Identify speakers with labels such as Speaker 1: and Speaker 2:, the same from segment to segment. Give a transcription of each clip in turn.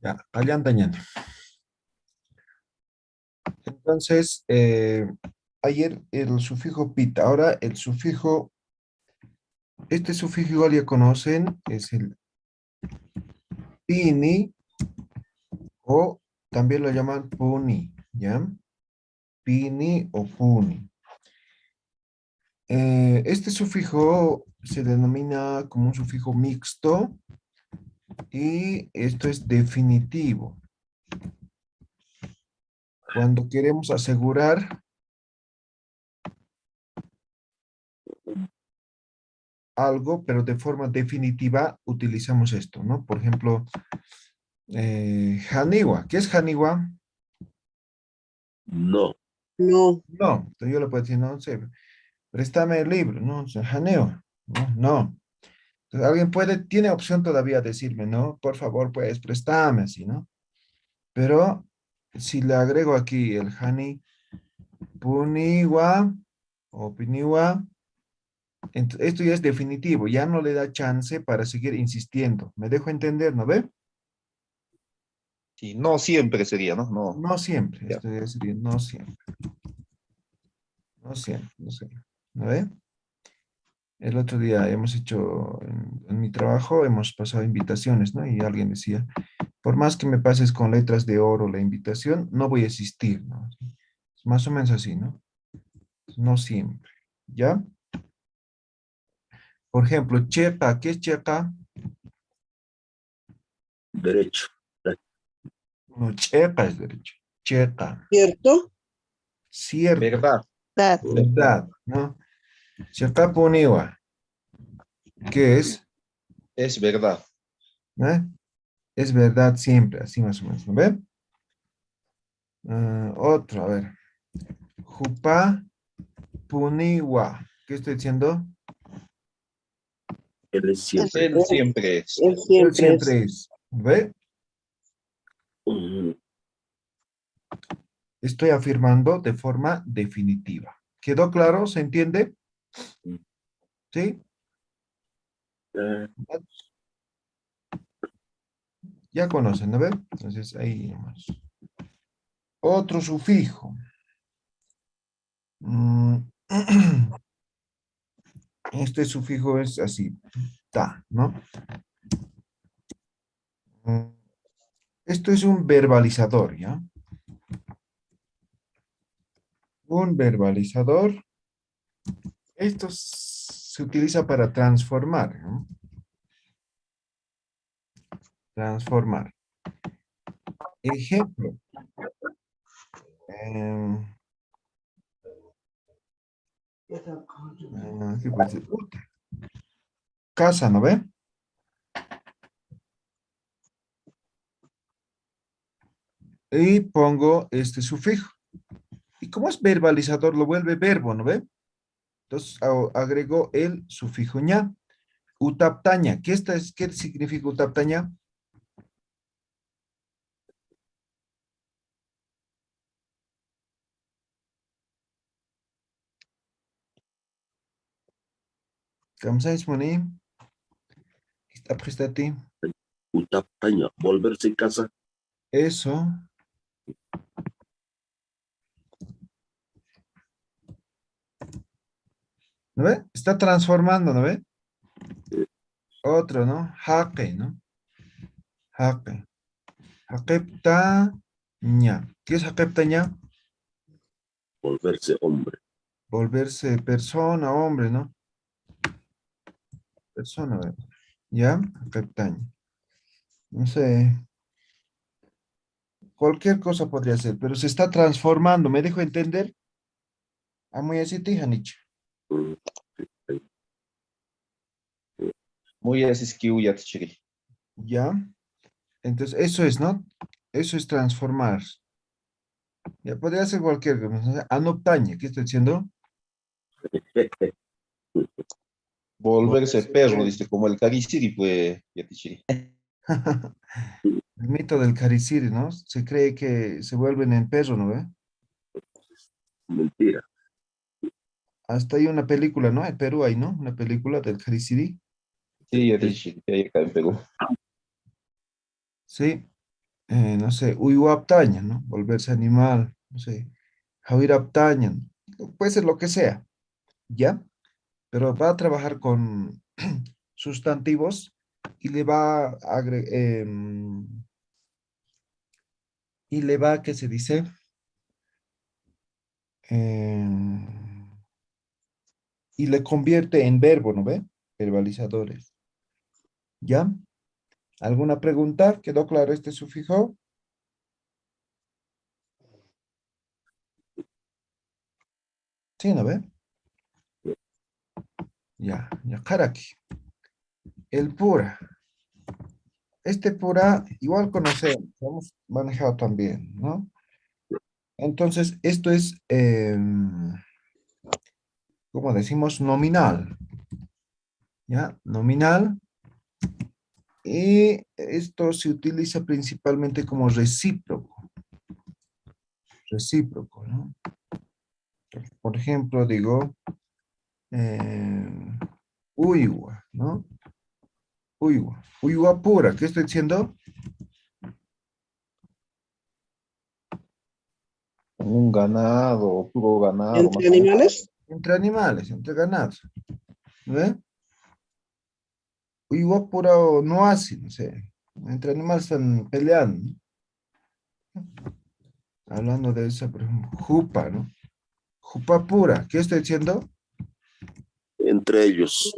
Speaker 1: Ya, Allantañando. Entonces, ayer el sufijo pita, ahora el sufijo, este sufijo igual ya conocen, es el pini o también lo llaman puni, ¿ya? Pini o puni. Este sufijo se denomina como un sufijo mixto y esto es definitivo. Cuando queremos asegurar algo, pero de forma definitiva, utilizamos esto, ¿no? Por ejemplo, Haniwa. ¿Qué es Haniwa?
Speaker 2: No,
Speaker 1: No. No, entonces yo le puedo decir, no sé, préstame el libro, no sé, Haneo. No, no. Entonces, alguien puede, tiene opción todavía de decirme, ¿no? Por favor, pues, préstame, así, ¿no? Pero si le agrego aquí el Hani Puniwa o Piniwa, esto ya es definitivo, ya no le da chance para seguir insistiendo. ¿Me dejo entender, no ve?
Speaker 3: Sí, no siempre sería, ¿no? No,
Speaker 1: No siempre,
Speaker 3: ya.
Speaker 1: esto ya sería no siempre, no siempre, no sé. ¿No ve? El otro día hemos hecho, en mi trabajo, hemos pasado invitaciones, ¿no? Y alguien decía, por más que me pases con letras de oro la invitación, no voy a asistir, ¿no? Es más o menos así, ¿no? No siempre, ¿ya? Por ejemplo, checa, ¿qué es checa?
Speaker 2: derecho.
Speaker 1: No, checa es derecho, checa,
Speaker 4: ¿Cierto?
Speaker 1: cierto,
Speaker 3: Verdad,
Speaker 4: Verdad.
Speaker 1: verdad, ¿no? Checa poniwa, ¿qué es?
Speaker 3: es verdad.
Speaker 1: ¿Eh? Es verdad siempre, así más o menos, ¿no ve? Otro, a ver. Jupa puniwa. ¿Qué estoy diciendo?
Speaker 2: Él es
Speaker 4: Él,
Speaker 2: siempre.
Speaker 3: Él siempre es.
Speaker 4: él
Speaker 1: Él
Speaker 4: siempre es.
Speaker 1: siempre es. ¿Ve?
Speaker 2: Mm,
Speaker 1: Estoy afirmando de forma definitiva. ¿Quedó claro? ¿Se entiende? ¿Sí?
Speaker 2: eh,
Speaker 1: Ya conocen, ¿no ve? Entonces ahí nomás. Otro sufijo. Mm, Este sufijo es así, ta, ¿no? Mm, Esto es un verbalizador, ¿ya? Un verbalizador. Esto se utiliza para transformar, ¿no? Transformar. Ejemplo. em, ¿Qué puede ser? Casa, ¿no ve? Y pongo este sufijo. Y como es verbalizador, lo vuelve verbo, ¿no ve? Entonces agrego el sufijo ña. Utaptaña. ¿Qué significa utaptaña? Kamsais moni. Aprestati.
Speaker 2: Utapaña, volverse casa.
Speaker 1: Eso. ¿No ve? Está transformando, ¿no ve?
Speaker 2: eh,
Speaker 1: Otro, ¿no? Jaque, ¿no? Jaque. Jaqueptaña. ¿Qué es jaqueptaña?
Speaker 2: volverse hombre.
Speaker 1: Volverse persona, hombre, ¿no? Persona, ¿ve? ¿Ya? Jaqueptaña. No sé. Cualquier cosa podría ser, pero se está transformando. ¿Me dejo entender? Muy así, Tijanich.
Speaker 2: Mm, eh,
Speaker 3: Muy así es que huyat chiri.
Speaker 1: ¿Ya? Entonces, eso es, ¿no? Eso es transformar. Ya podría ser cualquier cosa. ¿No? Anoptaña, ¿qué estoy diciendo?
Speaker 3: Volverse perro,
Speaker 1: Volverse.
Speaker 3: dice, como el cariciri, pues, yatichiri.
Speaker 1: El mito del cariciri, ¿no? Se cree que se vuelven en perro, ¿no ve?
Speaker 2: Mentira.
Speaker 1: Hasta hay una película, ¿no? En Perú hay, ¿no? Una película del cariciri.
Speaker 3: Sí, yatichiri, que hay acá en Perú.
Speaker 1: Sí. no sé, uyuaptaña, ¿no? Volverse animal, no sé, jauiraptaña, ¿no? Puede ser lo que sea, ¿ya? Pero va a trabajar con sustantivos y le va a y le va, ¿qué se dice? Em, y le convierte en verbo, ¿no ve? Verbalizadores. ¿Ya? ¿Alguna pregunta? ¿Quedó claro este sufijo? Sí, ¿no ve? Ya, ya, karaki. El pura. Este pura, igual conocemos, hemos manejado también, ¿no? Entonces, esto es, como decimos, nominal, ¿ya? Nominal. Y esto se utiliza principalmente como recíproco, recíproco, ¿no? Por ejemplo, digo, uywa, ¿no? Uywa, uywa pura, ¿qué estoy diciendo?
Speaker 3: Un ganado, puro ganado,
Speaker 4: ¿Entre
Speaker 3: más o menos.
Speaker 4: animales?
Speaker 1: Entre animales, entre ganados, ¿ve? Uywa pura o no así, no sé, entre animales están peleando, ¿no? Hablando de eso, por ejemplo, jupa, ¿no? Jupa pura, ¿qué estoy diciendo?
Speaker 2: Entre ellos.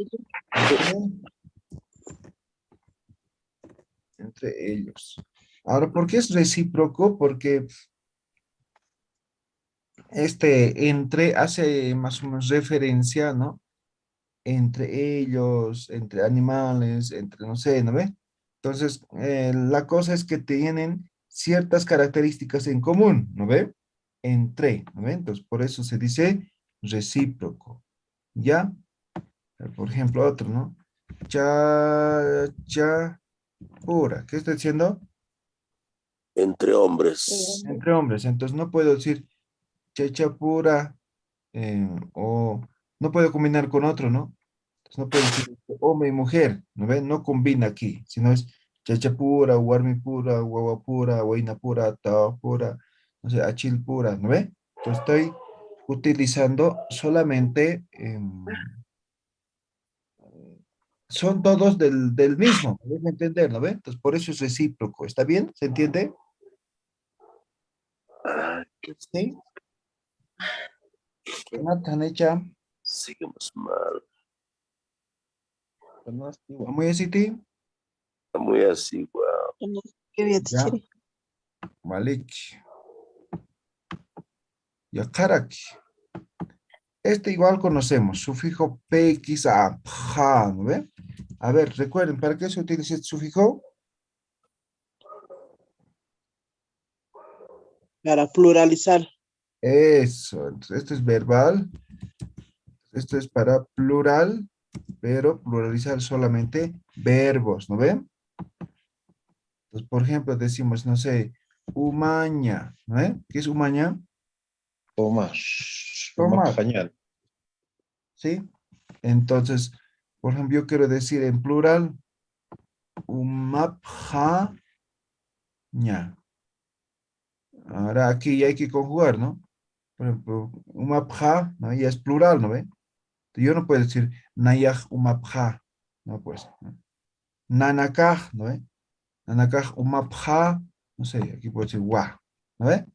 Speaker 1: Entre ellos. Ahora, ¿por qué es recíproco? Porque este entre hace más o menos referencia, ¿no? Entre ellos, entre animales, entre no sé, ¿no ve? Entonces, la cosa es que tienen ciertas características en común, ¿no ve? Entre, ¿no ve? Entonces, por eso se dice recíproco, ¿ya? Por ejemplo, otro, ¿no? Cha, pura. ¿Qué estoy diciendo?
Speaker 2: Entre hombres.
Speaker 1: Entre hombres. Entonces, no puedo decir checha pura o no puedo combinar con otro, ¿no? Entonces, no puedo decir hombre y mujer, ¿no ven? No combina aquí, sino es checha pura, warmi pura, guagua pura, huayna pura, tao pura, no sé, achil pura, ¿no ve? Entonces, estoy utilizando solamente son todos del mismo, ¿me deja entender, no ve? Entonces, por eso es recíproco, ¿está bien? ¿Se entiende?
Speaker 2: Ah, que
Speaker 1: Sí. Nathan, hecha.
Speaker 2: seguimos mal.
Speaker 1: Muy así,
Speaker 2: Muy así, wow.
Speaker 1: ya, Malik, ya, Karaki. Este igual conocemos, sufijo PX a ja, ¿no ve? A ver, recuerden, ¿para qué se utiliza este sufijo?
Speaker 4: Para pluralizar.
Speaker 1: Eso, entonces esto es verbal, esto es para plural, pero pluralizar solamente verbos, ¿no ven? Entonces, por ejemplo, decimos, no sé, umaña, ¿no ve? ¿Qué es umaña?
Speaker 3: Tomás,
Speaker 1: Tomar,
Speaker 3: Macañán.
Speaker 1: ¿sí? Entonces, por ejemplo, yo quiero decir en plural, umapja, ña. Ahora aquí ya hay que conjugar, ¿no? Por ejemplo, umapja, ¿no? Ya es plural, ¿no ve? Yo no puedo decir nayaj umapja, no pues. ¿No? Nanakaj, ¿no ve? Nanakaj umapja, no sé, aquí puedo decir wa, ¿no ve?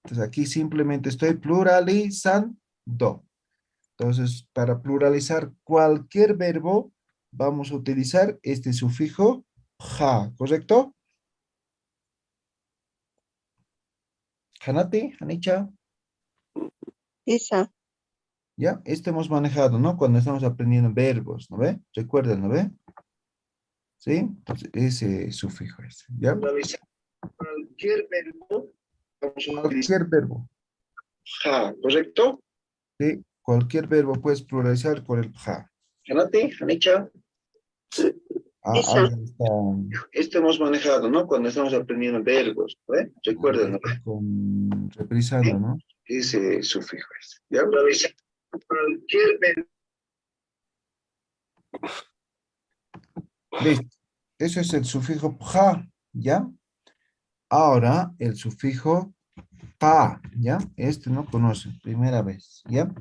Speaker 1: Entonces aquí simplemente estoy pluralizando. Entonces, para pluralizar cualquier verbo, vamos a utilizar este sufijo ja, ¿correcto? Hanati, Hanicha,
Speaker 5: Isa,
Speaker 1: ¿ya? Esto hemos manejado, ¿no? Cuando estamos aprendiendo verbos, ¿no ve? Recuerden, ¿no ve? ¿Sí? Entonces, ese sufijo es, ¿ya? Pluralizar cualquier verbo, vamos a utilizar cualquier verbo. Ja, ¿correcto? Sí, cualquier verbo puedes pluralizar con el ja. Hanati, Hanicha.
Speaker 2: Sí.
Speaker 1: Ah,
Speaker 5: Isa,
Speaker 1: ahí está. Esto hemos manejado, ¿no? Cuando estamos aprendiendo verbos, ¿eh? Recuerden, ¿no? Con reprisando, ¿no? Ese sufijo es. ¿Ya? Cualquier verbo. Listo. Eso es el sufijo ja, ¿ya? Ahora el sufijo pa, ¿ya? Este no conoce, primera vez, ¿ya?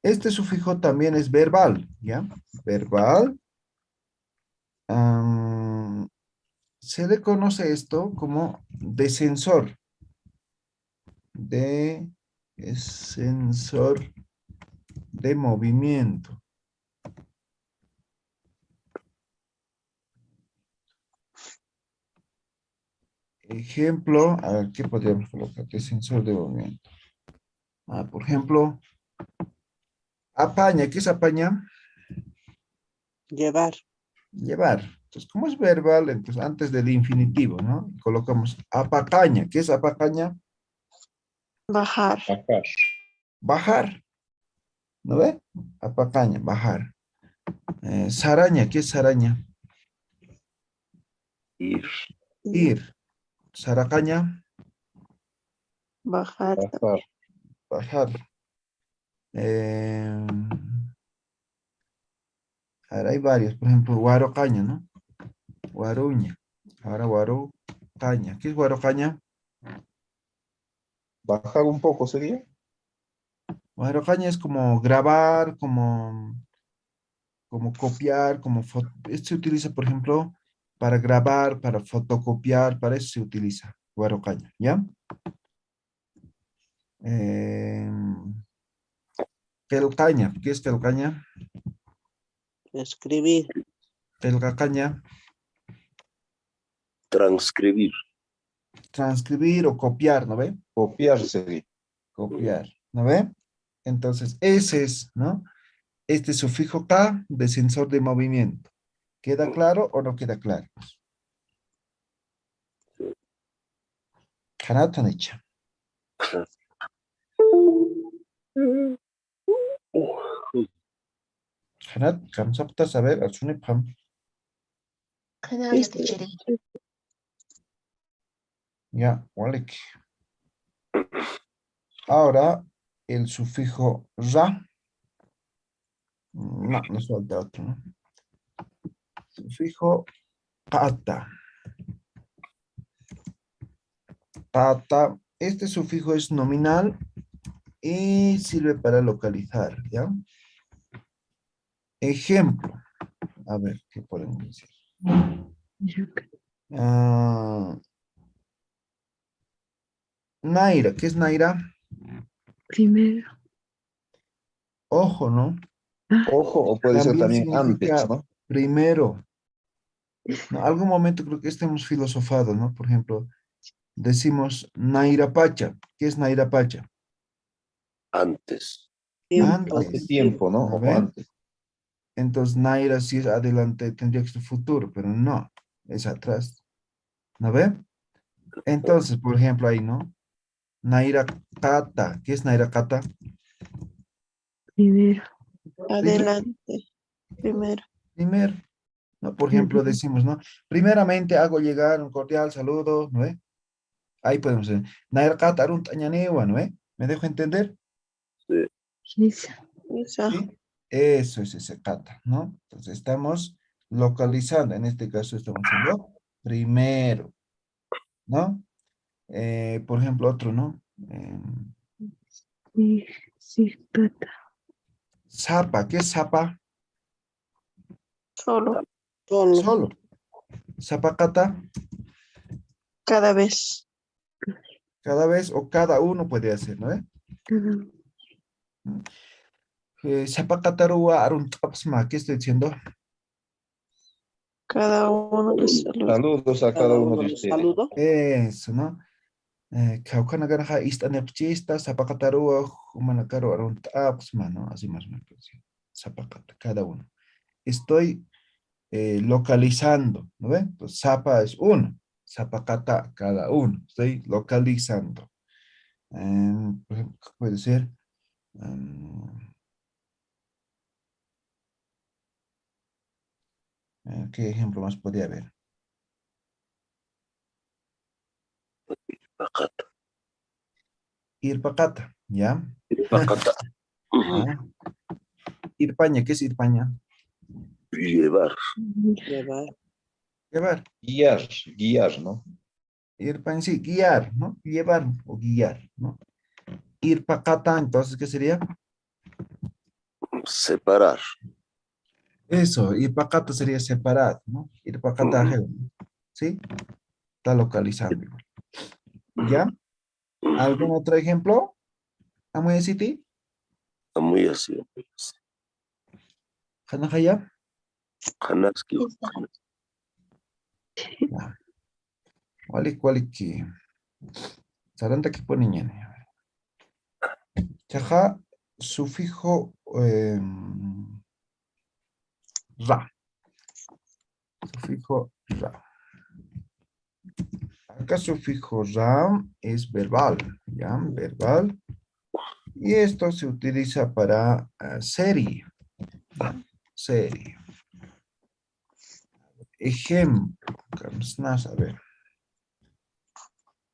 Speaker 1: Este sufijo también es verbal, ¿ya? Verbal. Am, se le conoce esto como descensor. Descensor de movimiento. Ejemplo, a ver, ¿qué podríamos colocar? Descensor de movimiento. Por ejemplo, apaña. ¿Qué es apaña?
Speaker 4: Llevar.
Speaker 1: Llevar. Entonces, como es verbal, entonces antes del infinitivo, ¿no? Colocamos apacaña. ¿Qué es apacaña?
Speaker 5: Bajar.
Speaker 3: Bajar.
Speaker 1: Bajar. ¿No ve? Apacaña, bajar. Saraña. ¿Qué es saraña?
Speaker 2: Ir.
Speaker 1: Ir. Saracaña,
Speaker 5: Bajar.
Speaker 3: Bajar.
Speaker 1: bajar. Eh, ahora hay varios, por ejemplo, guarocaña, ¿no? Guaruña. Ahora guarocaña. ¿Qué es guarocaña?
Speaker 3: Bajar un poco sería.
Speaker 1: Guarocaña es como grabar, como copiar, esto se utiliza, por ejemplo, para grabar, para fotocopiar, para eso se utiliza guarocaña, ¿ya? Eh, Telcaña. ¿Qué es telcaña?
Speaker 4: Escribir.
Speaker 1: Telcacaña.
Speaker 2: Transcribir.
Speaker 1: Transcribir o copiar, ¿no ve?
Speaker 3: Copiar sería.
Speaker 1: Copiar, ¿no ve? Entonces, ese es, ¿no? Este sufijo K de sensor de movimiento. ¿Queda claro o no queda claro? Kanatanicha. Kanat, kamsapta saber, asune pam. Ya, walik. Ahora, el sufijo ra. No, nos falta otro, ¿no? Sufijo pata. Pata. Este sufijo es nominal y sirve para localizar, ¿ya? Ejemplo. A ver, ¿qué podemos decir? Ah, Naira, ¿qué es Naira?
Speaker 6: Primero.
Speaker 1: Ojo, ¿no?
Speaker 3: Ojo, o puede ser
Speaker 1: También
Speaker 3: también antes,
Speaker 1: significa
Speaker 3: ¿no?
Speaker 1: primero. ¿No? Algún momento creo que hemos filosofado, ¿no? Por ejemplo, decimos Naira Pacha. ¿Qué es Naira Pacha?
Speaker 2: Antes.
Speaker 4: Tiempo.
Speaker 3: Hace
Speaker 1: Antes.
Speaker 3: tiempo, ¿no?
Speaker 1: ¿No
Speaker 3: O
Speaker 1: ve?
Speaker 3: antes.
Speaker 1: Entonces Naira si es adelante, tendría que ser futuro, pero no, es atrás. ¿No ve? Entonces, por ejemplo, ahí, ¿no? Naira Kata. ¿Qué es Naira Kata?
Speaker 6: Primero.
Speaker 5: Adelante. Primero.
Speaker 1: Primero. ¿No? Por ejemplo, decimos, ¿no? Primeramente hago llegar un cordial saludo, ¿no ve? Ahí podemos decir, Naira Kata Arun Tañanewa, ¿no ve? ¿Me dejo entender?
Speaker 2: Sí.
Speaker 6: Esa.
Speaker 5: Esa.
Speaker 1: ¿Sí? Eso es ese kata, ¿no? Entonces estamos localizando, en este caso estamos haciendo primero, ¿no? Por ejemplo, otro, ¿no?
Speaker 6: Sí, sí, pata.
Speaker 1: Zapa, ¿qué es zapa?
Speaker 5: Solo.
Speaker 4: Solo.
Speaker 1: Solo. Zapacata,
Speaker 5: Cada vez.
Speaker 1: cada vez o cada uno puede hacer, ¿no?
Speaker 6: Cada
Speaker 1: Zapacatarua arun tapsma, ¿qué estoy diciendo?
Speaker 5: Cada uno que saluda.
Speaker 3: Saludos a cada
Speaker 4: Cada
Speaker 3: uno
Speaker 4: uno
Speaker 3: de
Speaker 4: le
Speaker 3: ustedes.
Speaker 4: saludo.
Speaker 1: Eso, ¿no? Kaukanagaraja istanepchista, zapacatarua, humanacaro arun tapsma, ¿no? Así más o menos. Zapacata, cada uno. Estoy localizando, ¿no ve? Entonces, zapa es uno, zapacata cada uno, estoy localizando. Por ejemplo, ¿qué puede ser? ¿Qué ejemplo más podría haber?
Speaker 2: Bacata.
Speaker 1: Irpacata, ¿ya?
Speaker 2: Bacata.
Speaker 1: Ah, Irpaña, ¿qué es Irpaña?
Speaker 2: Llevar.
Speaker 4: Llevar.
Speaker 1: Llevar.
Speaker 3: Guiar, guiar, ¿no?
Speaker 1: Irpa en sí, guiar, ¿no? Llevar o guiar, ¿no? Irpacata, entonces, ¿qué sería?
Speaker 2: Separar.
Speaker 1: Eso, irpacata sería separado, ¿no? Irpacata, ¿sí? Está localizando. ¿Ya? ¿Algún otro ejemplo? ¿Amuye City?
Speaker 2: Muy así.
Speaker 1: ¿Hanajaya?
Speaker 2: Hanaski.
Speaker 1: Waliki. Saranta que ponen. Chaja, sufijo ra. Sufijo ra. Acá sufijo ra es verbal, ¿ya? Verbal. Y esto se utiliza para serie, ¿ya? Serie. Ejemplo, vamos a ver.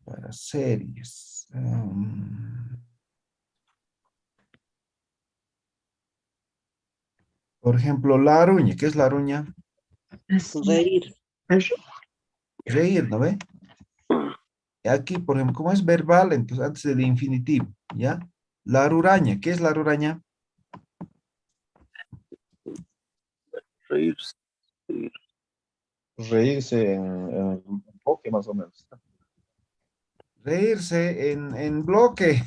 Speaker 1: Para series. Por ejemplo, la aruña. ¿Qué es la aruña?
Speaker 6: Así.
Speaker 5: Reír.
Speaker 1: Reír, ¿no ve? Aquí, por ejemplo, como es verbal, entonces antes del infinitivo, ¿ya? La aruraña. ¿Qué es la aruraña?
Speaker 2: Reírse. Reír.
Speaker 3: Reírse en un poco más o menos.
Speaker 1: Reírse en bloque.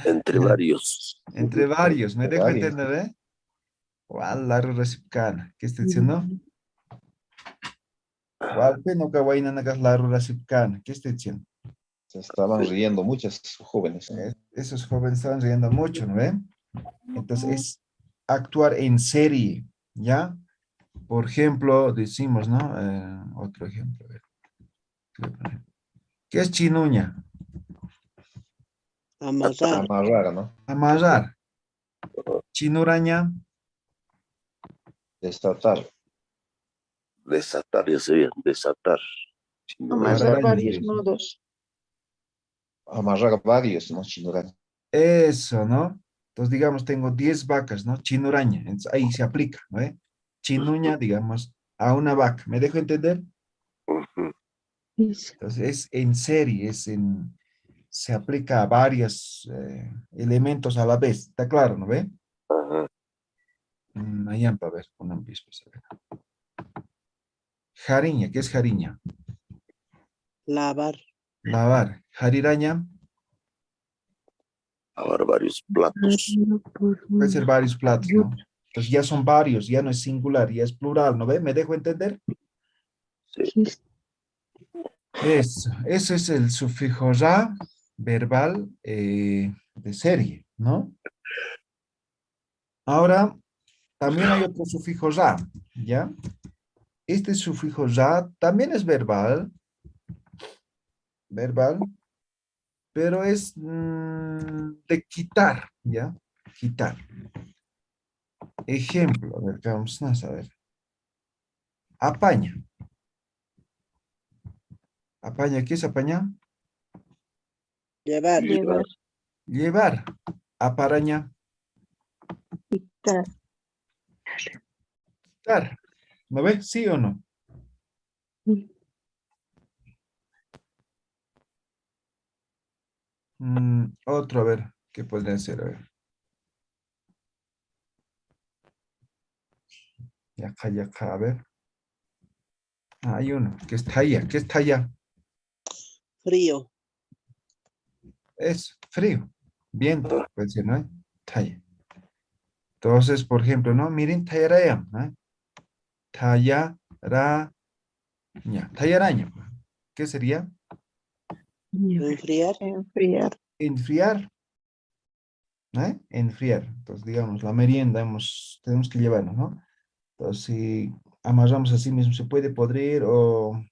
Speaker 2: Entre varios.
Speaker 1: Entre varios. ¿Me dejo
Speaker 3: Varios.
Speaker 1: entender, eh? ¿Cuál la rurasipcana? ¿Qué está diciendo? ¿Cuál no kawaii nagas la rurasipcana? ¿Qué está diciendo?
Speaker 3: Se estaban riendo muchos jóvenes.
Speaker 1: Esos jóvenes estaban riendo mucho, ¿no ve? Entonces es actuar en serie, ¿ya? Por ejemplo, decimos, ¿no? Otro ejemplo. A ver. ¿Qué es chinuña?
Speaker 4: Amarrar.
Speaker 3: Amarrar, ¿no?
Speaker 1: Amarrar. Chinuraña.
Speaker 3: Desatar.
Speaker 2: Desatar, ya se ve. Desatar.
Speaker 5: Amarrar
Speaker 1: Araña,
Speaker 5: varios
Speaker 1: dice.
Speaker 5: nudos.
Speaker 3: Amarrar varios, ¿no? Chinurán.
Speaker 1: Eso, ¿no? Entonces, digamos, tengo 10 vacas, ¿no? Chinuraña. Entonces, ahí se aplica, ¿no? Chinuña, digamos, a una vaca. ¿Me dejo entender?
Speaker 2: Ujú.
Speaker 1: Entonces, es en serie, se aplica a varios elementos a la vez. ¿Está claro, no ve?
Speaker 2: Ajá.
Speaker 1: Allá, a ver, una misma. Jariña, ¿qué es jariña?
Speaker 4: Lavar.
Speaker 1: Lavar. Jariraña,
Speaker 2: Lavar varios platos.
Speaker 1: puede ser varios platos, ¿no? Entonces ya son varios, ya no es singular, ya es plural, ¿no ve? ¿Me dejo entender?
Speaker 2: Sí.
Speaker 1: Eso es el sufijo ra verbal de serie, ¿no? Ahora, también hay otro sufijo ra, ¿ya? Este sufijo ra también es verbal, pero es de quitar, ¿ya? Quitar. Ejemplo, a ver, vamos a ver. Apaña. Apaña, ¿qué es apaña?
Speaker 4: Llevar.
Speaker 5: Llevar.
Speaker 1: Llevar. Aparaña.
Speaker 5: Quitar.
Speaker 1: Quitar. ¿No ves? ¿Sí o no? Otro, a ver, ¿qué podría ser? A ver. Yaca, a ver. Hay uno, que es talla. ¿Qué es talla?
Speaker 4: Frío.
Speaker 1: Es frío. Viento, puede ser, ¿no? Talla. Entonces, por ejemplo, ¿no? Miren, tallaraña, ¿no? Tallaraña. Tallaraña. ¿Qué sería?
Speaker 4: Enfriar.
Speaker 5: Enfriar.
Speaker 1: Enfriar. ¿No? Enfriar. Entonces, digamos, la merienda tenemos que llevarnos, ¿no? Entonces, si amarramos así mismo, se puede podrir o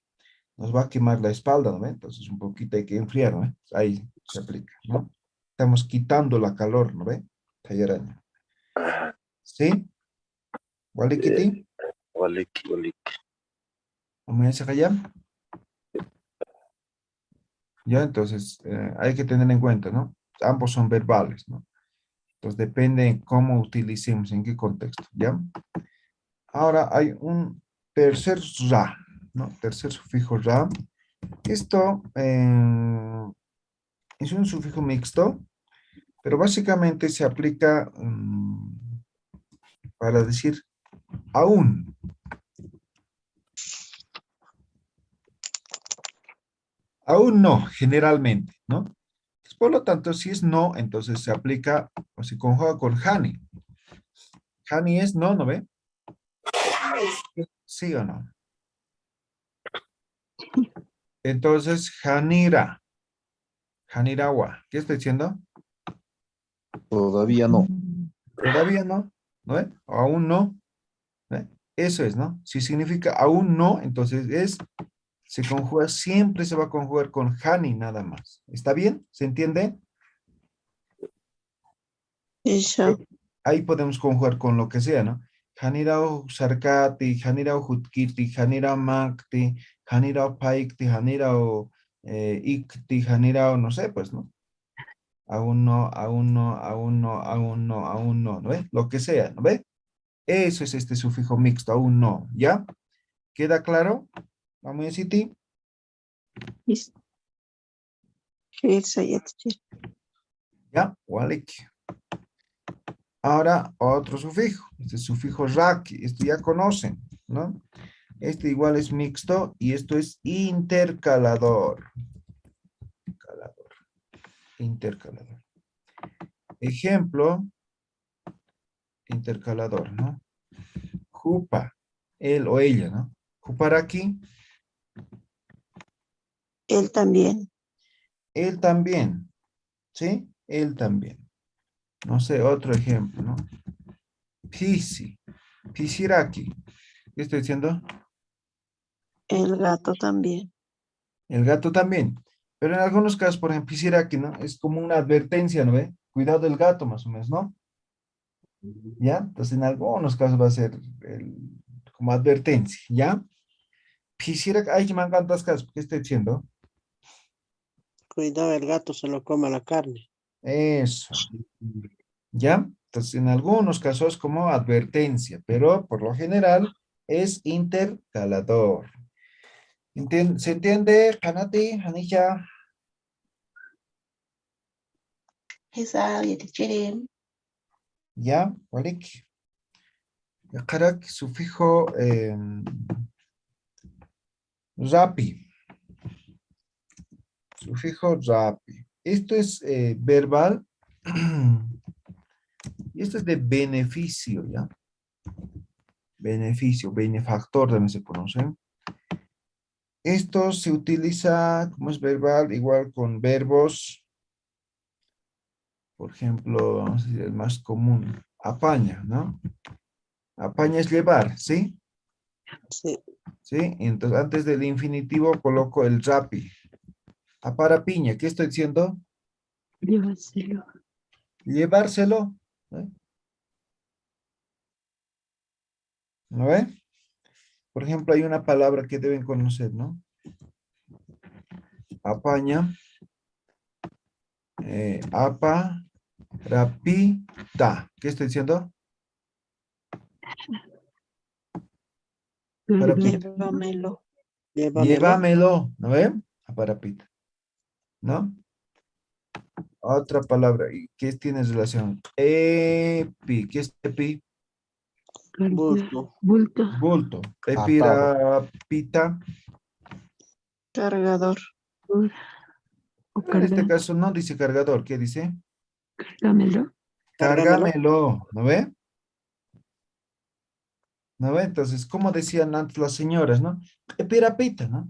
Speaker 1: nos va a quemar la espalda, ¿no? Entonces, un poquito hay que enfriar, ¿no? Ahí se aplica, ¿no? Estamos quitando la calor, ¿no ve? Tallaraña. ¿Sí? ¿Walikiti?
Speaker 2: Waliki, waliki.
Speaker 1: ¿Vamos a ese allá? Ya, entonces, hay que tener en cuenta, ¿no? Ambos son verbales, ¿no? Entonces, depende en cómo utilicemos, en qué contexto, ¿ya? Ahora hay un tercer ra, ¿no? Tercer sufijo ra, Esto es un sufijo mixto, pero básicamente se aplica para decir aún. Aún no, generalmente, ¿no? Por lo tanto, si es no, entonces se aplica o se conjuga con hani. Hani es no, ¿no ve? ¿Sí o no? Entonces, hanira. Hanirawa. ¿Qué estoy diciendo?
Speaker 3: Todavía no.
Speaker 1: Todavía no, ¿no ve? O aún no. ¿Ve? Eso es, ¿no? Si significa aún no, entonces se conjuga, siempre se va a conjugar con hani nada más. ¿Está bien? ¿Se entiende?
Speaker 5: Eso.
Speaker 1: Ahí podemos conjugar con lo que sea, ¿no? Hanirao sarkati, hanirao hutkiti, hanirao makti, hanirao paikti, hanirao ikti, hanirao, no sé, pues, ¿no? Aún no, aún no, aún no, aún no, aún no, ¿no ve? Lo que sea, ¿no ve? Eso es este sufijo mixto, aún no, ¿ya? ¿Queda claro? Vamos a decir,
Speaker 5: Eso ya te
Speaker 1: ¿ya? Walik. Ahora, otro sufijo, este sufijo raki, esto ya conocen, ¿no? Este igual es mixto y esto es intercalador. Calador, intercalador. Ejemplo, intercalador, ¿no? Jupa, él o ella, ¿no? Juparaki,
Speaker 5: Él también.
Speaker 1: él también, ¿sí? Él también. No sé, otro ejemplo, ¿no? Pisi, pisiraki. ¿Qué estoy diciendo?
Speaker 5: El gato también.
Speaker 1: El gato también. Pero en algunos casos, por ejemplo, pisiraki, ¿no? Es como una advertencia, ¿no ve? Cuidado del gato, más o menos, ¿no? ¿Ya? Entonces, en algunos casos va a ser como advertencia, ¿ya? Quisiera, ay, que me encantan las casos, ¿qué estoy diciendo?
Speaker 4: Cuidado, el gato se lo coma la carne.
Speaker 1: Eso, ¿ya? Entonces, en algunos casos como advertencia, pero por lo general es intercalador. ¿Se entiende, Hanati, Hanisha?
Speaker 5: Esa ya te quiere.
Speaker 1: ¿Ya? Walik. Karak, sufijo rapi. Sufijo rapi. Esto es verbal. Y esto es de beneficio, ¿ya? Beneficio, benefactor también se conoce. Esto se utiliza, como es verbal, igual con verbos. Por ejemplo, vamos a decir el más común. Apaña, ¿no? Apaña es llevar, ¿sí?
Speaker 4: Sí,
Speaker 1: ¿Sí? Entonces, antes del infinitivo coloco el rapi. Apara piña, ¿qué estoy diciendo?
Speaker 6: Llévaselo.
Speaker 1: Llevárselo. ¿Eh? ¿No ve? Por ejemplo, hay una palabra que deben conocer, ¿no? Apaña. Apa. Rapita. ¿Qué estoy diciendo? Para
Speaker 6: Carga.
Speaker 1: pita.
Speaker 5: Llévamelo.
Speaker 4: llévamelo.
Speaker 1: Llévamelo. ¿No ve? Para pita. ¿No? Otra palabra. ¿Y qué tiene relación? Epi. ¿Qué es epi?
Speaker 6: Carga.
Speaker 4: Bulto.
Speaker 6: Bulto.
Speaker 1: Bulto.
Speaker 3: Atado.
Speaker 1: Epirapita.
Speaker 5: Cargador.
Speaker 6: Por- O
Speaker 1: En este
Speaker 6: carga.
Speaker 1: caso no dice cargador. ¿Qué dice?
Speaker 6: Cárgamelo.
Speaker 4: Cárgamelo.
Speaker 1: Cárgamelo. ¿No ve? ¿No ve? Entonces, como decían antes las señoras, ¿no? Epirapita, ¿no?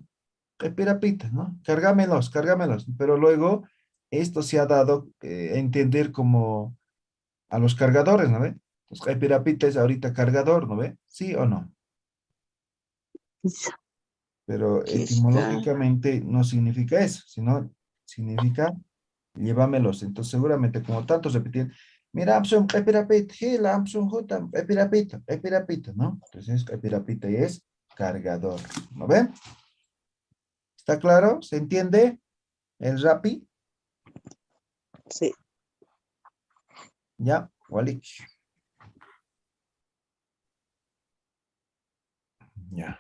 Speaker 1: Epirapita, ¿no? Cárgamelos, cárgamelos. Pero luego esto se ha dado a entender como a los cargadores, ¿no ve? Entonces, epirapita es ahorita cargador, ¿no ve? ¿Sí o no?
Speaker 6: Eso.
Speaker 1: Pero
Speaker 5: Aquí está.
Speaker 1: etimológicamente no significa eso, sino significa llévamelos. Entonces, seguramente como tantos repetir, mira, Amson, epirapita, gila, Amson, juta, epirapita, epirapita, ¿no? Entonces, epirapita es cargador, ¿no ve? ¿Está claro? ¿Se entiende el rapi?
Speaker 4: Sí.
Speaker 1: Ya, Walik. Ya.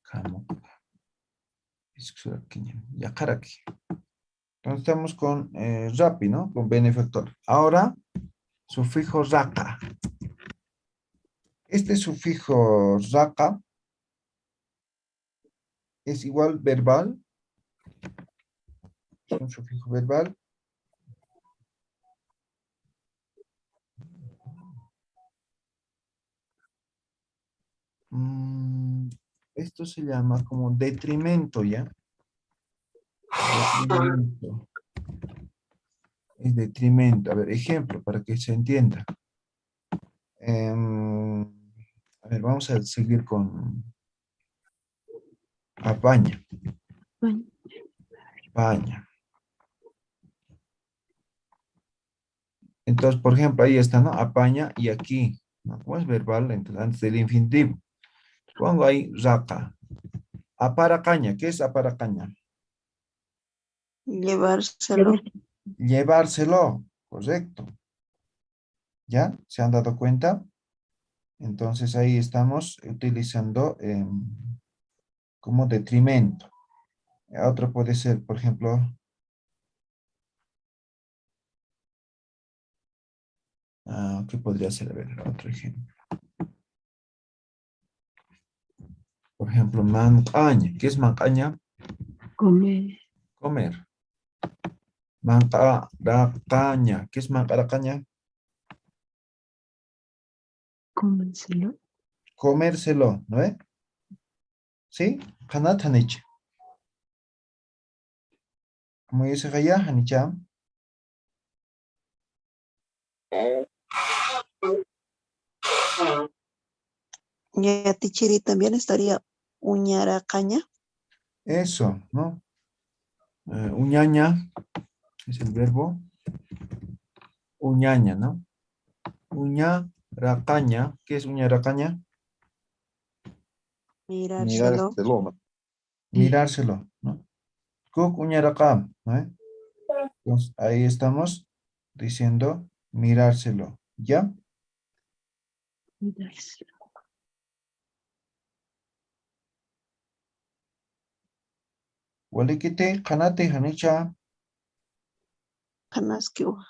Speaker 1: Camo. Yakaraki. Entonces estamos con rapi, ¿no? Con benefactor. Ahora, sufijo raka. Este sufijo raka es igual verbal. Es un sufijo verbal. Esto se llama como detrimento, ¿ya? Detrimento. Es detrimento. A ver, ejemplo, para que se entienda. A ver, vamos a seguir con apaña.
Speaker 6: Bueno,
Speaker 1: Apaña. Entonces, por ejemplo, ahí está, ¿no? Apaña y aquí, ¿no? Como es verbal, entonces antes del infinitivo. Pongo ahí raka. Aparacaña. ¿Qué es aparacaña?
Speaker 5: Llevárselo.
Speaker 1: Llevárselo. Correcto. ¿Ya? ¿Se han dado cuenta? Entonces ahí estamos utilizando como detrimento. Otro puede ser, por ejemplo, ¿qué podría ser? A ver, otro ejemplo. Por ejemplo, mancaña. ¿Qué es mancaña?
Speaker 6: comer,
Speaker 1: Comer. Mancaracaña. ¿Qué es mancaracaña?
Speaker 6: cómenselo.
Speaker 1: Comérselo, ¿no ve? ¿Sí? Hanatanich. Como dice Gaya, Hanicha.
Speaker 5: Yatichiri también estaría uñaracaña.
Speaker 1: Eso, ¿no? Uñaña es el verbo. Uñaña, ¿no? Uñaracaña. ¿Qué es uñaracaña?
Speaker 5: Mirárselo.
Speaker 3: ¿no?
Speaker 1: Mirárselo, ¿no? Kuk uñaracam, ¿no? Entonces, ahí estamos diciendo mirárselo, ¿ya?
Speaker 6: Cuidárselo.
Speaker 1: Walikite, kanate, hanicha.
Speaker 5: Kanaskiwa.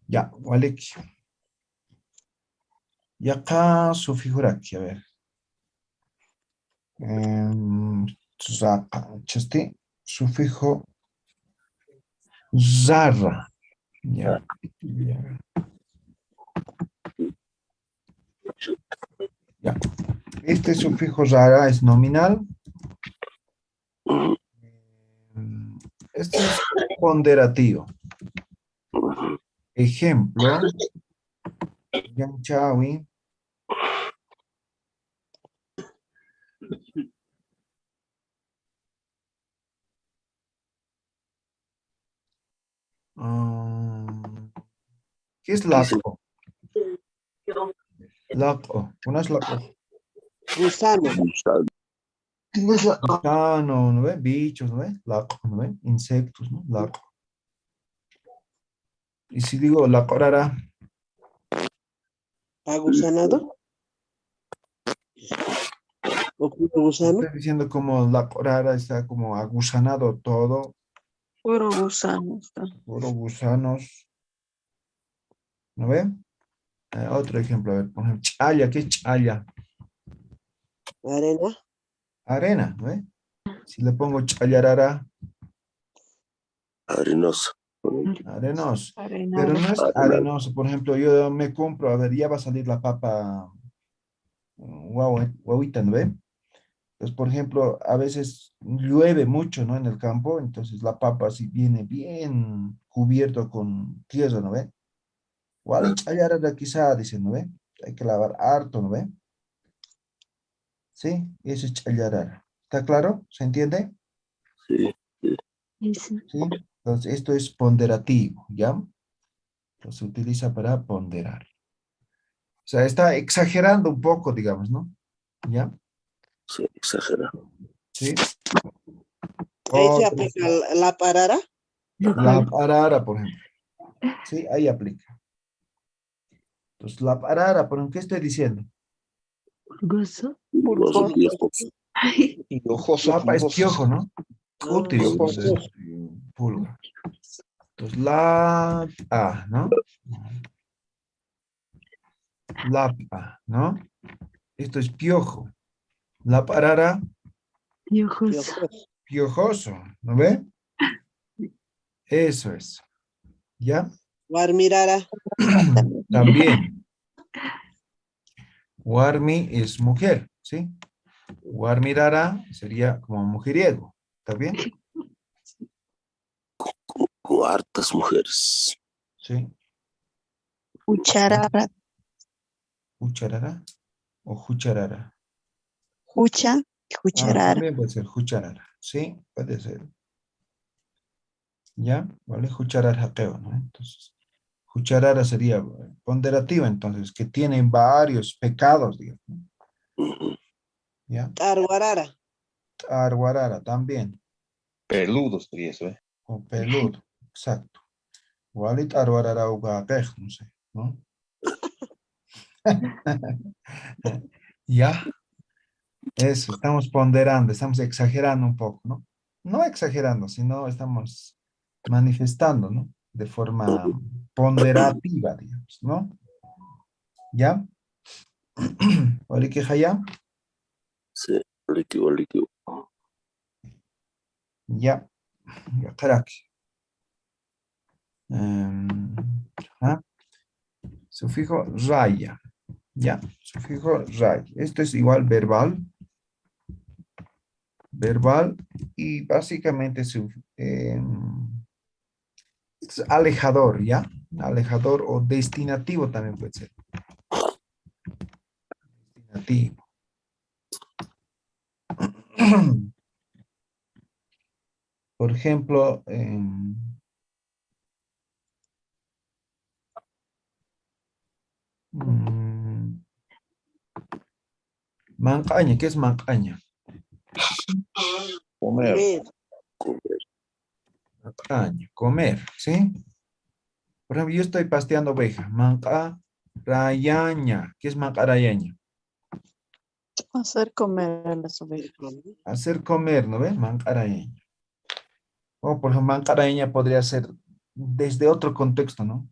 Speaker 1: Ya, walik. Y acá su figura aquí, a ver. Chaste, sufijo zarra. Ya. Ya. Ya. Este sufijo rara es nominal. Este es ponderativo. Ejemplo. Yanchawi. ¿Qué es laco? Laco. ¿Una es laco?
Speaker 4: Gusano.
Speaker 1: Gusano, ¿no ve? Bichos, ¿no ve? Laco, ¿no ve? Insectos, ¿no? Laco. Y si digo laco rara,
Speaker 4: Agusanado. O puro gusano.
Speaker 1: estoy diciendo como laco rara está como agusanado todo,
Speaker 5: Puro gusano está.
Speaker 1: puro gusanos, ¿no ve? Otro ejemplo, a ver, por ejemplo, chaya, ¿qué es chaya?
Speaker 4: Arena.
Speaker 1: Arena, ¿no ve? Si le pongo chayarara,
Speaker 2: Arenoso.
Speaker 1: arenoso. Pero
Speaker 5: Arenado.
Speaker 1: no es arenoso. Por ejemplo, yo me compro, a ver, ya va a salir la papa guauita, ¿no ve? Entonces, por ejemplo, a veces llueve mucho, ¿no? En el campo, entonces la papa sí viene bien cubierto con tierra, ¿no ve? Igual chayarara quizá, dicen, ¿no ve? Hay que lavar harto, ¿no ve? Sí, eso es chayarara. ¿Está claro? ¿Se entiende?
Speaker 2: Sí, sí.
Speaker 6: Eso.
Speaker 1: Sí. Entonces, esto es ponderativo, ¿ya? Entonces, se utiliza para ponderar. O sea, está exagerando un poco, digamos, ¿no? ¿Ya?
Speaker 2: Sí, exagerado.
Speaker 1: ¿Sí?
Speaker 4: Ahí se
Speaker 1: Otro,
Speaker 4: aplica la parara.
Speaker 1: la
Speaker 6: Local.
Speaker 1: parara, por ejemplo. Sí, ahí aplica. Entonces, la parara, ¿por qué estoy diciendo?
Speaker 6: Gozo.
Speaker 2: Pulgoso,
Speaker 5: Pulgoso.
Speaker 2: piojoso.
Speaker 6: Ay,
Speaker 3: Piojoso,
Speaker 1: Lapa es
Speaker 3: pulgoso.
Speaker 1: piojo, ¿no? Cutis,
Speaker 3: Piojoso.
Speaker 1: pulga. Entonces, la, ¿no? Lapa, ¿no? Esto es piojo. La parara,
Speaker 6: piojoso.
Speaker 4: Piojoso.
Speaker 1: piojoso, ¿no ve? Eso es. ¿Ya?
Speaker 4: Warmirara.
Speaker 5: También.
Speaker 1: También. Warmi es mujer, ¿sí? Warmirara sería como mujeriego. ¿Está bien?
Speaker 2: Con hartas mujeres.
Speaker 1: Sí.
Speaker 5: Cucharara.
Speaker 1: Jucharara o jucharara.
Speaker 5: Jucha y cucharar.
Speaker 1: También puede ser jucharara. Sí, puede ser. ¿Ya? ¿Vale? Jucharar hackeo, ¿no? Entonces, jucharara sería ponderativa, entonces, que tiene varios pecados, digamos, ¿no?
Speaker 2: Ujú.
Speaker 1: ¿Ya?
Speaker 4: Targuarara.
Speaker 1: Arguarara también,
Speaker 3: Peludo sería eso, ¿eh?
Speaker 1: o peludo, exacto. Walit arguarara ugaquej, no sé, ¿no? Ya, eso, estamos ponderando, estamos exagerando un poco, ¿no? No exagerando, sino estamos manifestando, ¿no? De forma ponderativa, digamos, ¿no? ¿Ya? ¿Vale que ya?
Speaker 2: Sí, líquido, líquido.
Speaker 1: Ya, ya, crack. Em, ajá. Sufijo raya. Ya, sufijo raya. Esto es igual verbal. Verbal y básicamente es alejador, ¿ya? Alejador o destinativo también puede ser. Destinativo. Por ejemplo, mancaña, ¿qué es mancaña?
Speaker 3: Comer.
Speaker 4: Comer.
Speaker 1: Mancaña, comer, ¿sí? Por ejemplo, yo estoy pasteando oveja. Mancarayaña. ¿Qué es mancarayaña?
Speaker 5: Hacer comer a las ovejas.
Speaker 1: Hacer comer, ¿no ves? Mancarayaña. O por ejemplo, mancarayaña podría ser desde otro contexto, ¿no?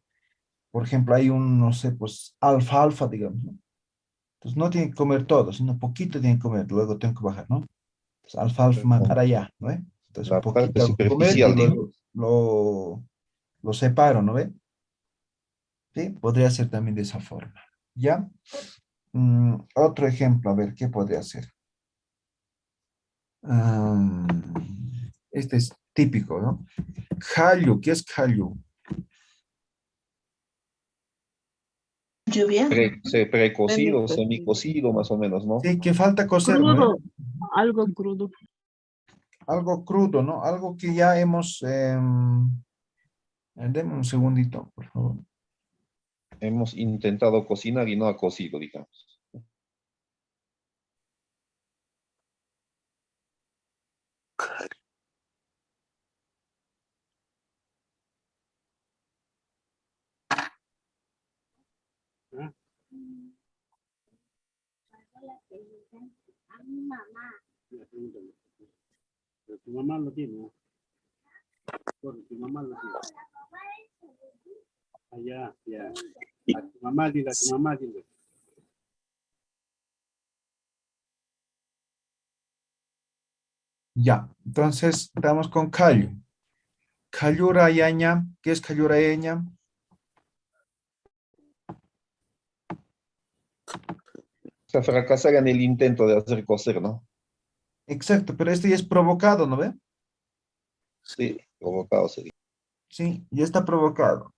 Speaker 1: Por ejemplo, hay un, no sé, pues alfalfa, digamos, ¿no? Entonces no tiene que comer todo, sino poquito tiene que comer, luego tengo que bajar, ¿no? Entonces, alfalfa, macaraya, ¿no ve? Entonces un
Speaker 3: La parte
Speaker 1: poquito hago comer y
Speaker 3: superficial, digo.
Speaker 1: luego lo separo, ¿no ve? Sí, podría ser también de esa forma. ¿Ya? Otro ejemplo, a ver, ¿qué podría ser? Ah, este es típico, ¿no? Callo, ¿qué es callo?
Speaker 6: Lluvia.
Speaker 3: Precocido, semicocido, más o menos, ¿no?
Speaker 1: Sí, que falta cocer, ¿no ve?
Speaker 6: Crudo. Algo crudo.
Speaker 1: Algo crudo, ¿no? Algo que ya hemos... deme un segundito, por favor.
Speaker 3: Hemos intentado cocinar y no ha cocido, digamos.
Speaker 7: Tu mamá lo tiene, ¿no? Porque tu mamá lo tiene. Allá, ya. A tu mamá, dile, a tu mamá, dile.
Speaker 1: Ya, entonces estamos con callo. Callurayaña, ¿qué es callurayaña?
Speaker 3: O sea, fracasar en el intento de hacer cocer, ¿no?
Speaker 1: Exacto, pero este ya es provocado, ¿no ve?
Speaker 3: Sí, provocado sería.
Speaker 1: Sí, ya está provocado.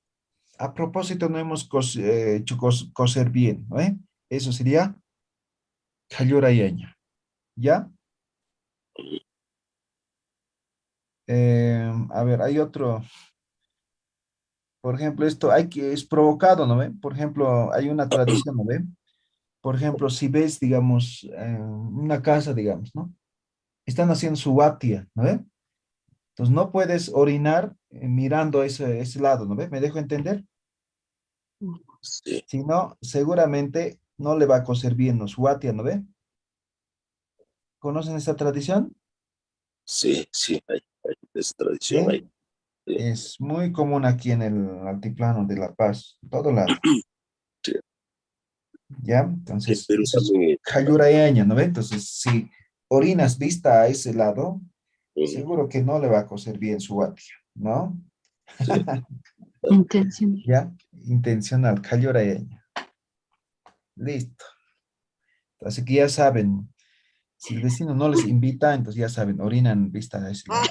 Speaker 1: A propósito, no hemos hecho coser bien, ¿no ve? Eso sería callurayaña, ¿ya? A ver, hay otro, por ejemplo, esto es provocado, ¿no ve? Por ejemplo, hay una tradición, ¿no ve? por ejemplo, si ves, digamos, una casa, digamos, ¿no? Están haciendo su watia, ¿no ve? Entonces no puedes orinar mirando ese lado, ¿no ve? ¿Me dejo entender?
Speaker 2: Sí,
Speaker 1: Si no, seguramente no le va a coser bien los watia, ¿no ve? ¿Conocen esta tradición?
Speaker 2: sí, sí, hay es tradición
Speaker 1: Sí.
Speaker 2: ahí. Sí,
Speaker 1: Es muy común aquí en el altiplano de La Paz, en todo lado,
Speaker 2: sí.
Speaker 1: ¿ya?
Speaker 2: En
Speaker 1: Entonces,
Speaker 2: Perú
Speaker 1: eso es
Speaker 2: también.
Speaker 1: cayuraeña, ¿no ve? Entonces, si orinas vista a ese lado,
Speaker 2: Ujú,
Speaker 1: seguro que no le va a coser bien su watia, ¿no?
Speaker 2: sí,
Speaker 6: Intencional.
Speaker 1: ¿Ya? Intencional, cayurayeña. Listo. Así que ya saben, si el vecino no les invita, entonces ya saben, orinan vista a ese lado.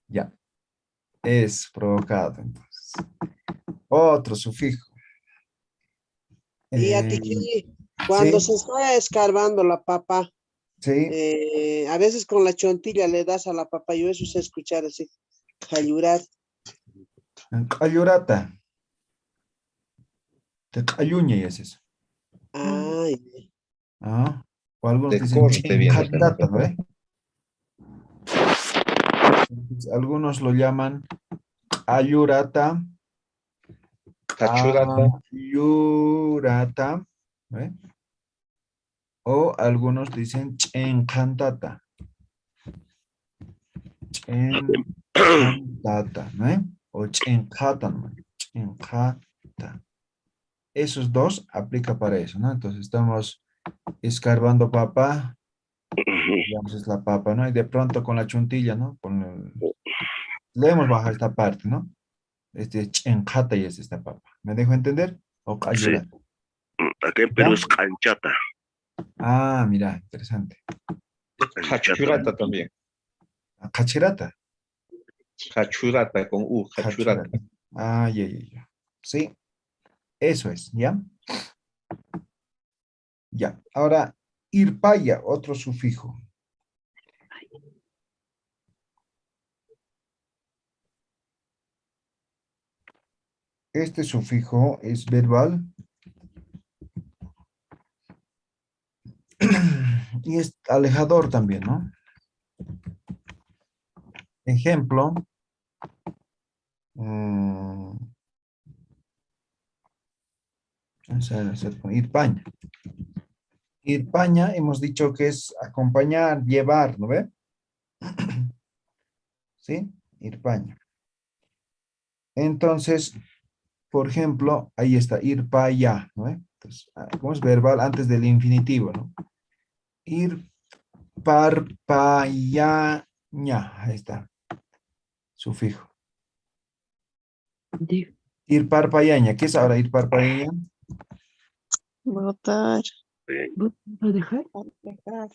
Speaker 1: Ya, es provocado, entonces. Otro sufijo.
Speaker 4: Y a
Speaker 1: Eh,
Speaker 4: Tiki, cuando
Speaker 1: sí,
Speaker 4: se está escarbando la papa,
Speaker 1: sí,
Speaker 4: a veces con la chontilla le das a la papa, yo eso sé escuchar así, cayurar.
Speaker 1: cayurata, te cayuña y es eso.
Speaker 4: Ay,
Speaker 1: Ah, o algunos
Speaker 3: De
Speaker 1: dicen
Speaker 3: corte viene siendo.
Speaker 1: cayurata, ¿no ve? Algunos lo llaman ayurata,
Speaker 3: Cachurata,
Speaker 1: ayurata, ¿ve? O algunos dicen chencantata, chencantata, ¿no? O chencata, ¿no? Chencata. Esos dos aplica para eso, ¿no? Entonces estamos escarbando papa, digamos es la papa, ¿no? Y de pronto con la chuntilla, ¿no? Leemos bajo esta parte, ¿no? Este chencata y es esta papa. ¿Me dejo entender? O
Speaker 2: sí.
Speaker 1: ayura.
Speaker 2: Acá en Perú
Speaker 1: ¿Ya?
Speaker 2: es canchata.
Speaker 1: Ah, mira, interesante.
Speaker 2: Canchata.
Speaker 3: cachurata también.
Speaker 1: Cachirata.
Speaker 3: Cachurata con U, cachurata.
Speaker 1: Cachirata. Ah, ya, ya, ya. Sí, eso es, ¿ya? Ya. Ahora, irpaya, otro sufijo. Este sufijo es verbal y es alejador también, ¿no? Ejemplo, mm, irpaña. Irpaña hemos dicho que es acompañar, llevar, ¿no ve? ¿Sí? Irpaña. Entonces, por ejemplo, ahí está, ir para allá, ¿no? Entonces, ¿cómo es verbal antes del infinitivo, ¿no? Ir par pa ya ña, ahí está, sufijo.
Speaker 6: De,
Speaker 1: Ir par pa ya ña, ¿qué es ahora ir par pa ya ña?
Speaker 5: Botar.
Speaker 6: ¿Va a dejar?
Speaker 5: Alejar.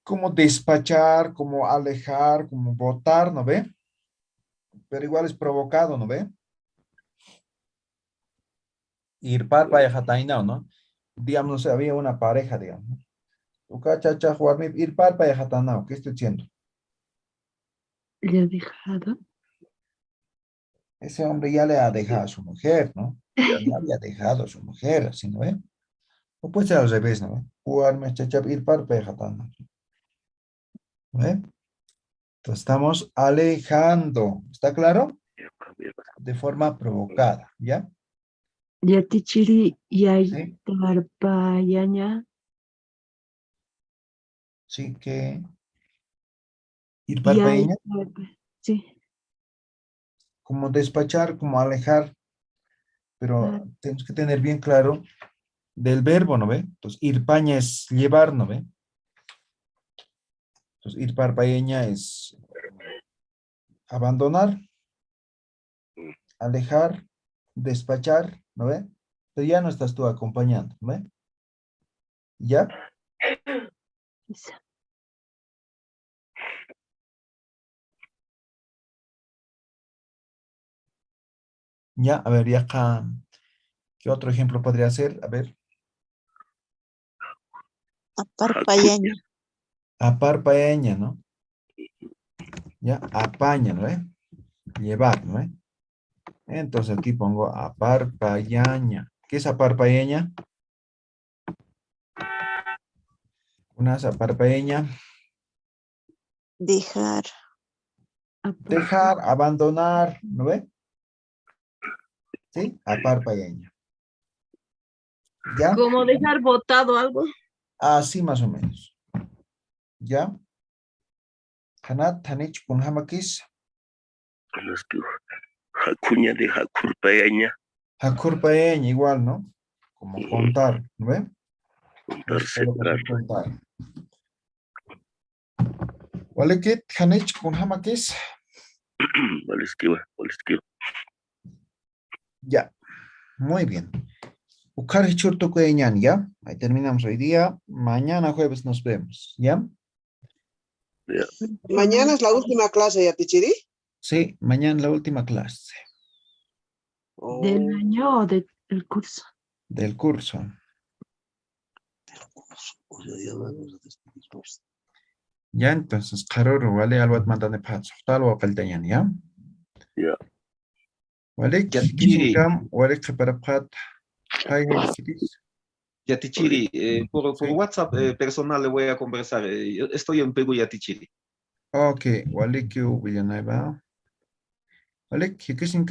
Speaker 1: Como despachar, como alejar, como botar, ¿no ve? Pero igual es provocado, ¿no ve? Ir par pa ya jatainao, ¿no? Digamos, no sé, había una pareja, digamos, ¿no? Ucachacha, jugarme, ir par pa ya jatanao, ¿qué estoy diciendo?
Speaker 6: ¿Le ha dejado?
Speaker 1: Ese hombre ya le ha dejado a su mujer, ¿no? Ya había dejado a su mujer, así, ¿no ve? O puede ser al revés, ¿no ve? Jugarme, chachap, ir par pejatana, ¿no ve? Entonces estamos alejando, ¿está claro? De forma provocada, ¿ya?
Speaker 6: Ya tichiri y hay
Speaker 1: Sí,
Speaker 6: tarpayaña.
Speaker 1: sí que ir
Speaker 6: Y hay.
Speaker 1: parpadeña,
Speaker 6: Sí.
Speaker 1: como despachar, como alejar, pero
Speaker 6: Ah,
Speaker 1: tenemos que tener bien claro del verbo, ¿no ve? Entonces, ir paña es llevar, ¿no ve? Entonces, ir parpadeña es abandonar, alejar, despachar, ¿no ve? Pero ya no estás tú acompañando, ¿no ve? ¿Ya?
Speaker 6: esa.
Speaker 1: Ya, a ver, ya acá, ¿qué otro ejemplo podría ser? A ver,
Speaker 5: Aparpayaña.
Speaker 1: aparpaeña, ¿no? Ya, apaña, ¿no ve? Llevar, ¿no ve? Entonces aquí pongo aparpayaña. ¿Qué es aparpayaña? Una es aparpayaña.
Speaker 5: Dejar.
Speaker 1: Dejar, abandonar, ¿no ve? ¿Sí? Aparpayaña. ¿Ya?
Speaker 8: Como dejar botado algo.
Speaker 1: Así más o menos. ¿Ya? Hanat, Tanich, Punhamakis.
Speaker 2: Es que Hakuña de Hakurpayaña,
Speaker 1: Hakurpayaña, igual, ¿no? Como contar, ¿no ve?
Speaker 2: juntarse,
Speaker 1: Contar. Walekit, Hanich, Punhamakis.
Speaker 2: Vale,
Speaker 1: Ya. Muy bien. Ukari churto kueñan, ¿ya? Ahí terminamos hoy día. Mañana jueves nos vemos, ¿ya?
Speaker 2: ya.
Speaker 4: Mañana es la última clase, Yatichiri.
Speaker 1: Sí, mañana la última clase
Speaker 6: ¿Del
Speaker 4: Oh,
Speaker 6: año o del curso?
Speaker 1: del curso. Ya, entonces, Karoro, ¿vale? Algo mandan de paso. Tal o faltayan, ¿ya?
Speaker 2: Ya.
Speaker 1: ¿Vale?
Speaker 3: Yatichiri,
Speaker 1: Kishimkam, ¿vale? Que para pat.
Speaker 3: Yatichiri, por
Speaker 1: Sí.
Speaker 3: WhatsApp personal le voy a conversar. Yo estoy en Perú, Yatichiri.
Speaker 1: Ok, ¿vale? Que Villanueva. ¿Vale? Que